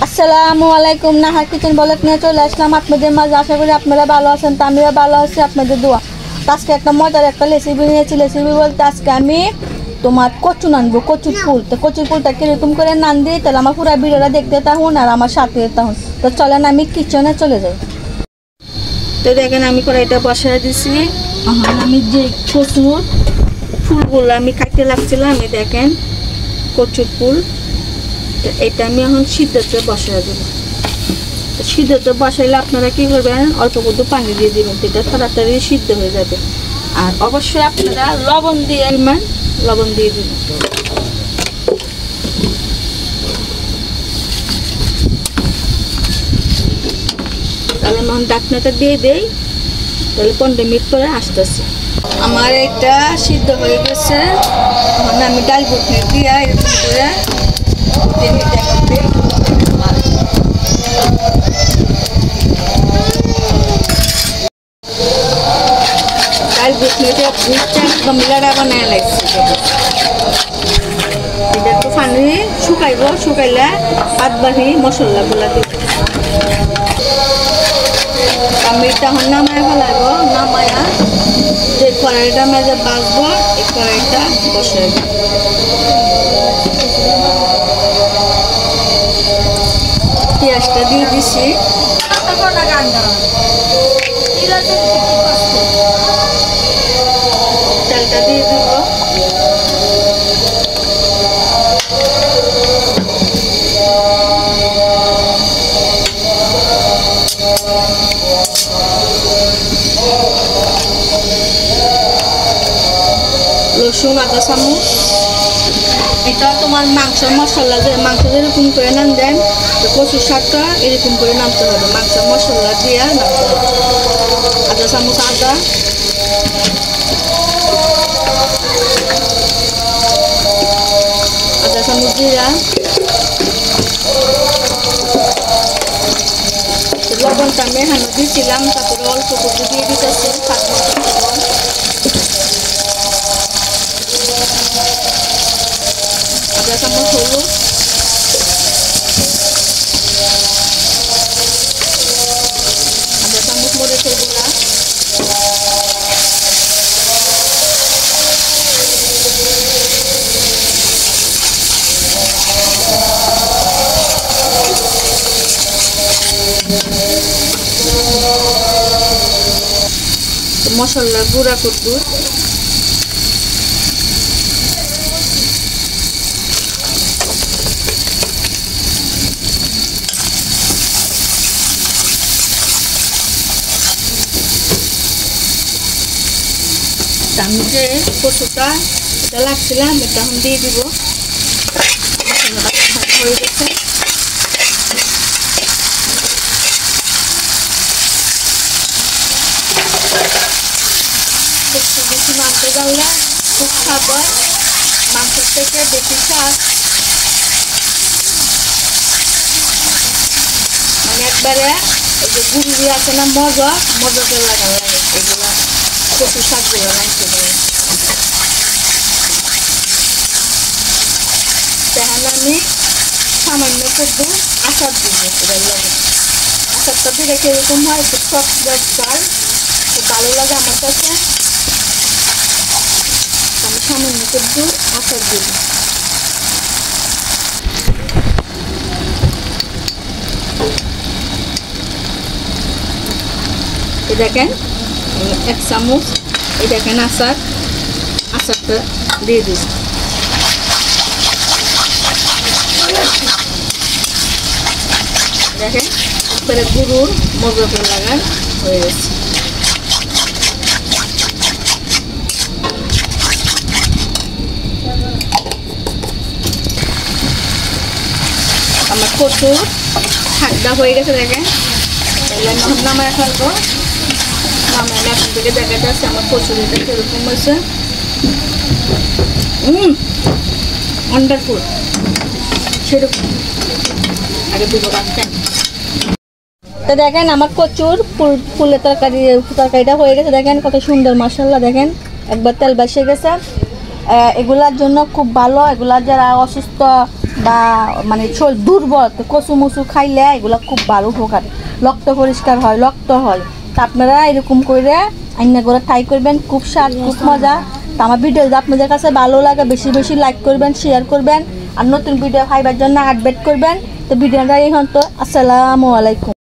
আসসালামু আলাইকুম। Nahar kitchen blog নিয়ে চলে আসলাম আপনাদের মাঝে। আশা করি আপনারা ভালো আছেন, তো আমিও ভালো আছি আপনাদের দোয়া। আজকে একটা মজার একটা রেসিপি নিয়েছি। রেসিপি বলতে আজকে আমি তোমার কচু নানবো, কচুর ফুল। তো কচুর ফুলটা কীরকম করে নান দিই, তাহলে আমার পুরো ভিডিওটা দেখতে থাকুন আর আমার সাথে থাকুন। তো চলেন আমি কিচেনে চলে যাই। তো দেখেন আমি কড়াইটা বসায় দিছি। এখন আমি যে কচুর ফুলগুলো আমি কাটতে লাগছিলাম, আমি দেখেন কচুর ফুল, তো এটা আমি এখন সিদ্ধতে বসায় দেবো। তো সিদ্ধতে বসাইলে আপনারা কী করবেন, অল্প একটু পানি দিয়ে দেবেন, এটা তাড়াতাড়ি সিদ্ধ হয়ে যাবে। আর অবশ্যই আপনারা লবণ দিয়ে লবণ দিয়ে দেবেন। তাহলে আমি এখন ডাকনাটা দিয়ে দেই, তাহলে 15 মিনিট পরে আসতেছি। আমার এটা সিদ্ধ হয়ে গেছে। এখন আমি ডাল বুটনি দিয়ে এরকম করে ডাল বুটনিটা একদম লাড়া বানায় লাগছে। এটা একটু পানি শুকাইব, শুকাইলে পাত বাহি মশলাগুলা দিব। আমি এটা এখন নামায় ফেলাইব, নামায়া যে কড়াইটা মেজে বাঁচবো এই কড়াইটা বসাইব। পেঁয়াজটা দিয়ে দিছি, তেলটা দিয়ে দিব। রসুন আধা চামচ। এটা তোমার মাংসের মশলা, যে মাংস যেরকম করে নাম দেন, কচুর শাকটা এরকম করে নামতে হবে, মাংসের মশলা দিয়ে নামতে হবে। আধা চামচ আদা, আধা চামচ জিরা, লবণটা আমি এখানে দিয়েছিলাম, তারপরে অল্প করে দিয়ে দিতেছি স্বাদ মতো লবণ। আধা চামচ হলুদ, আধা চামচ মরিচের গুঁড়া, মশলা গুঁড়া করবো। আমি যে কচুটা এটা লাগছিলাম এটা এখন দিয়ে দিব। মশলাটা হয়ে গেছে। বেশি মাংস জানলে খুব স্বাদ হয়, মাংসের থেকে বেশি স্বাদ। মানে একবারে এই যে গুড়ি আছে না, মজাতে লাগা লাগে এগুলো কচু শাকগুলো লাগতে পারে। তাহলে আমি সামান্য করবো আচার দিব। এবার লাগে আচারটা দিলে কিরকম হয়, একটু টক চাল, খুব ভালো লাগে আমার কাছে। আমি সামান্য করবো আচার দিব। এই দেখেন 1 চামচ, এই দেখেন আচারটা দিয়ে দিই। দেখেন একবারে গুঁড়োর মজাতে লাগান হয়ে গেছে। আমার কচুর শাকটা হয়ে গেছে দেখেন। তাহলে আমি নামায় ফেলবো। নামাইলে এখন থেকে দেখা যাচ্ছে আমার কচুরিটা কিরকম হয়েছে। ওয়ান্ডারফুল, সেরকম আগে দিব রাখতেন। তো দেখেন আমার কচুর ফুলের তরকারিটা হয়ে গেছে। দেখেন কত সুন্দর, মাশাআল্লাহ। দেখেন একবার তেল বসে গেছে। এগুলার জন্য খুব ভালো। এগুলা যারা অসুস্থ বা মানে শরীর দুর্বল, তো কচু মুচু খাইলে এগুলো খুব ভালো উপকার, রক্ত পরিষ্কার হয়, রক্ত হয়। তা আপনারা এরকম করে আইনা করে ট্রাই করবেন, খুব স্বাদ, খুব মজা। তো আমার ভিডিও যদি আপনাদের কাছে ভালো লাগে বেশি বেশি লাইক করবেন, শেয়ার করবেন, আর নতুন ভিডিও পাইবার জন্য আপডেট করবেন। তো ভিডিওটা এখন তো আসসালামু আলাইকুম।